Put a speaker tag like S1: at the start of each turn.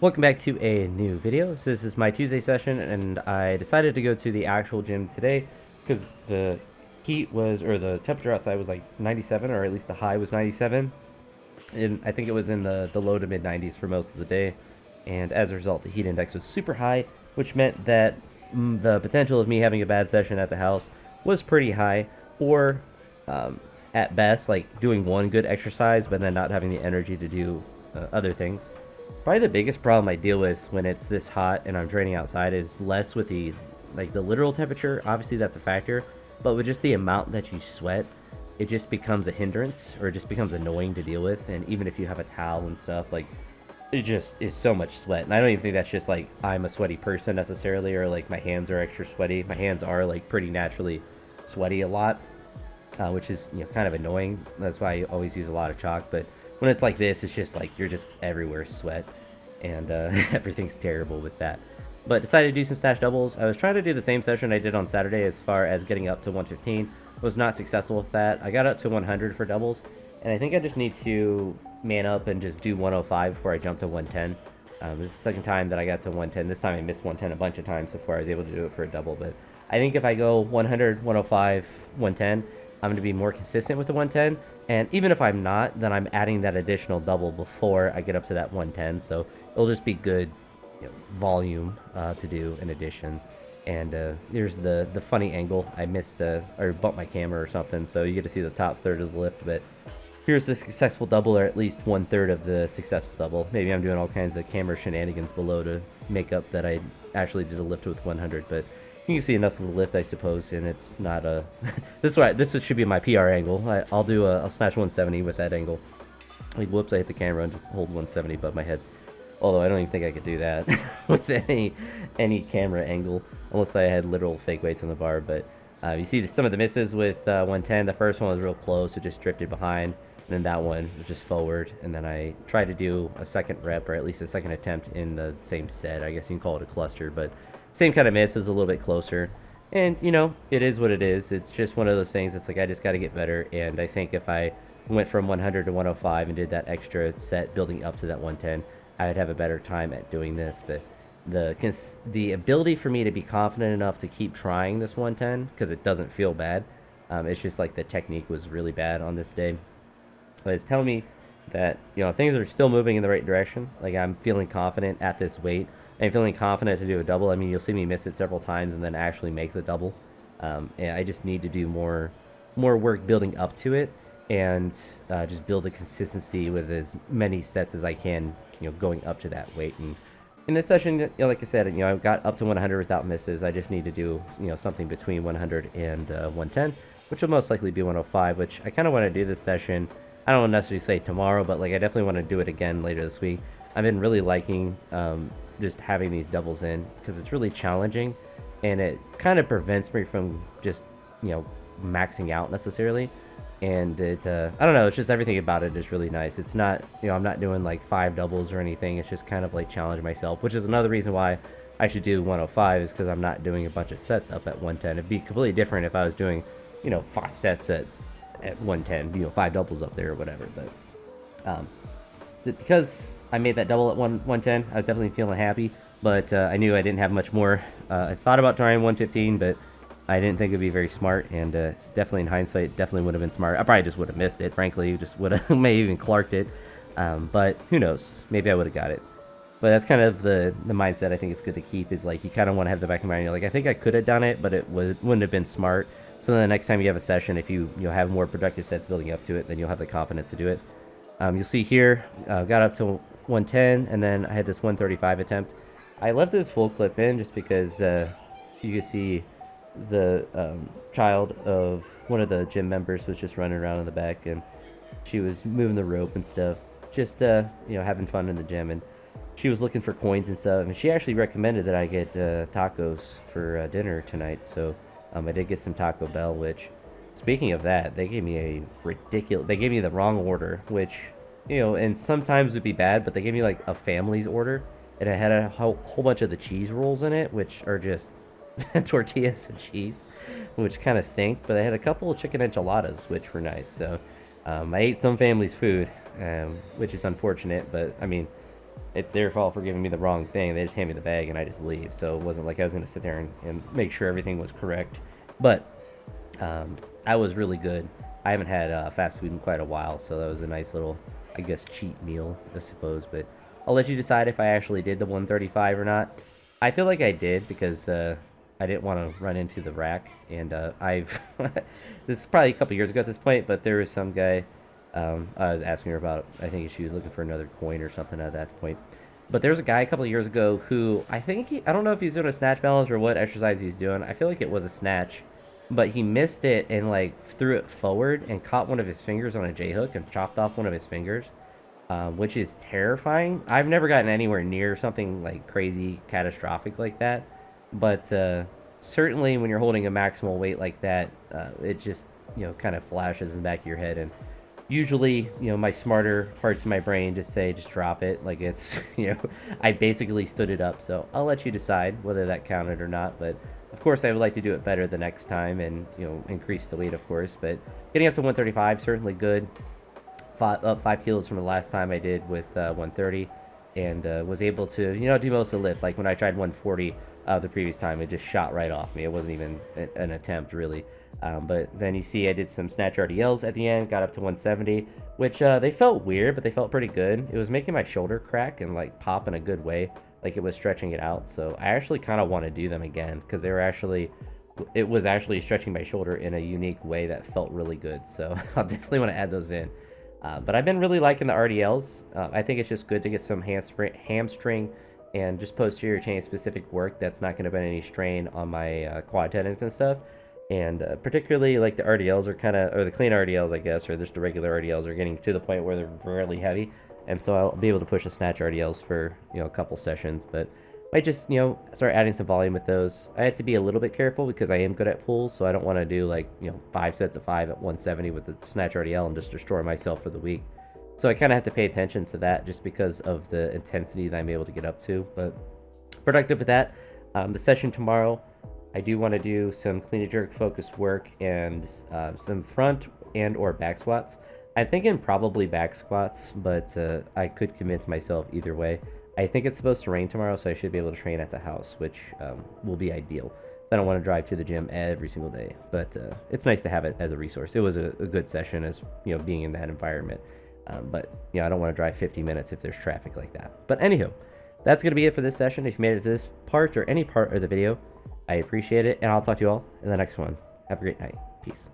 S1: Welcome back to a new video. So this is my Tuesday session, and I decided to go to the actual gym today because the the temperature outside was like 97, or at least the high was 97, and I think it was in the low to mid 90s for most of the day. And as a result, the heat index was super high, which meant that the potential of me having a bad session at the house was pretty high, or at best, like doing one good exercise, but then not having the energy to do other things. Probably the biggest problem I deal with when it's this hot and I'm training outside is less with the literal temperature. Obviously that's a factor, but with just the amount that you sweat, it just becomes a hindrance, or it just becomes annoying to deal with. And even if you have a towel and stuff, like, it just is so much sweat. And I don't even think that's just like I'm a sweaty person necessarily, or like my hands are extra sweaty. My hands are like pretty naturally sweaty a lot, which is kind of annoying. That's why I always use a lot of chalk. But when it's like this, it's just like you're just everywhere sweat, and everything's terrible with that. But decided to do some snatch doubles. I was trying to do the same session I did on Saturday as far as getting up to 115. Was not successful with that. I got up to 100 for doubles, and I think I just need to man up and just do 105 before I jump to 110. This is the second time that I got to 110. This time I missed 110 a bunch of times before I was able to do it for a double. But I think if I go 100, 105, 110, I'm going to be more consistent with the 110. And even if I'm not, then I'm adding that additional double before I get up to that 110. So it'll just be good volume to do in addition. And here's the funny angle. I missed or bumped my camera or something, so you get to see the top third of the lift. But here's the successful double, or at least 1/3 of the successful double. Maybe I'm doing all kinds of camera shenanigans below to make up that I actually did a lift with 100. But you can see enough of the lift, I suppose, and it's not a... this should be my PR angle. I'll snatch 170 with that angle. Like, whoops, I hit the camera and just hold 170 above my head. Although I don't even think I could do that with any camera angle, unless I had literal fake weights on the bar. But you see some of the misses with 110. The first one was real close, it just drifted behind. And then that one was just forward. And then I tried to do a second rep, or at least a second attempt in the same set. I guess you can call it a cluster, but same kind of miss. It was a little bit closer. And, it is what it is. It's just one of those things. It's like, I just got to get better. And I think if I went from 100 to 105 and did that extra set building up to that 110, I'd have a better time at doing this. But the ability for me to be confident enough to keep trying this 110, because it doesn't feel bad, it's just like the technique was really bad on this day. But it's telling me that things are still moving in the right direction. Like, I'm feeling confident at this weight. I'm feeling confident to do a double. I mean, you'll see me miss it several times and then actually make the double. And I just need to do more work building up to it, and just build a consistency with as many sets as I can, going up to that weight. And in this session, like I said, I got up to 100 without misses. I just need to do something between 100 and 110, which will most likely be 105. Which I kind of want to do this session. I don't necessarily say tomorrow, but like I definitely want to do it again later this week. I've been really liking just having these doubles in, because it's really challenging, and it kind of prevents me from just maxing out necessarily. And it I don't know, it's just everything about it is really nice. It's not, I'm not doing like 5 doubles or anything. It's just kind of like challenging myself, which is another reason why I should do 105, is because I'm not doing a bunch of sets up at 110. It'd be completely different if I was doing 5 sets at 110, 5 doubles up there or whatever. But because I made that double at 110, I was definitely feeling happy. But I knew I didn't have much more. I thought about trying 115, but I didn't think it would be very smart. And definitely in hindsight, definitely would have been smart. I probably just would have missed it, frankly. Just would have maybe even clarked it. But who knows? Maybe I would have got it. But that's kind of the mindset I think it's good to keep, is like, you kind of want to have the back of your mind. You're like, I think I could have done it, but it wouldn't have been smart. So then the next time you have a session, if you have more productive sets building up to it, then you'll have the confidence to do it. You'll see here, got up to 110, and then I had this 135 attempt. I left this full clip in just because you can see the child of one of the gym members was just running around in the back, and she was moving the rope and stuff, just having fun in the gym. And she was looking for coins and stuff, and she actually recommended that I get tacos for dinner tonight. So I did get some Taco Bell, which, speaking of that, they gave me they gave me the wrong order, which, and sometimes would be bad, but they gave me like a family's order, and it had a whole bunch of the cheese rolls in it, which are just tortillas and cheese, which kind of stink. But they had a couple of chicken enchiladas, which were nice. So I ate some family's food, which is unfortunate, but I mean, it's their fault for giving me the wrong thing. They just hand me the bag and I just leave. So it wasn't like I was going to sit there and make sure everything was correct. But I was really good. I haven't had fast food in quite a while, so that was a nice little, I guess, cheat meal, I suppose. But I'll let you decide if I actually did the 135 or not. I feel like I did because I didn't want to run into the rack. And I've, this is probably a couple years ago at this point, but there was some guy, I was asking her about, I think she was looking for another coin or something at that point. But there was a guy a couple of years ago who, I think I don't know if he's doing a snatch balance or what exercise he was doing. I feel like it was a snatch. But he missed it and like threw it forward and caught one of his fingers on a J-hook and chopped off one of his fingers, which is terrifying. I've never gotten anywhere near something like crazy catastrophic like that. But certainly when you're holding a maximal weight like that, it just, kind of flashes in the back of your head. And usually, my smarter parts of my brain just say, just drop it. Like it's, I basically stood it up. So I'll let you decide whether that counted or not. But of course, I would like to do it better the next time and, increase the weight, of course. But getting up to 135, certainly good. Up 5 kilos from the last time I did with 130. And was able to, do most of the lift. Like when I tried 140 the previous time, it just shot right off me. It wasn't even an attempt, really. But then you see I did some snatch RDLs at the end, got up to 170, which they felt weird, but they felt pretty good. It was making my shoulder crack and like pop in a good way. Like it was stretching it out. So I actually kind of want to do them again because it was actually stretching my shoulder in a unique way that felt really good. So I'll definitely want to add those in. But I've been really liking the RDLs. I think it's just good to get some hamstring and just posterior chain specific work that's not going to put any strain on my quad tendons and stuff. And particularly like the RDLs are or the clean RDLs, I guess, or just the regular RDLs are getting to the point where they're really heavy. And so I'll be able to push the snatch RDLs for, a couple sessions, but I just, start adding some volume with those. I have to be a little bit careful because I am good at pulls, so I don't want to do like, 5 sets of 5 at 170 with the snatch RDL and just destroy myself for the week. So I kind of have to pay attention to that just because of the intensity that I'm able to get up to, but productive with that. The session tomorrow, I do want to do some clean and jerk focused work and some front and or back squats. I'm thinking probably back squats, but I could convince myself either way. I think it's supposed to rain tomorrow, so I should be able to train at the house, which will be ideal. So I don't want to drive to the gym every single day, but it's nice to have it as a resource. It was a good session as, being in that environment. But, I don't want to drive 50 minutes if there's traffic like that. But anywho, that's going to be it for this session. If you made it to this part or any part of the video, I appreciate it, and I'll talk to you all in the next one. Have a great night. Peace.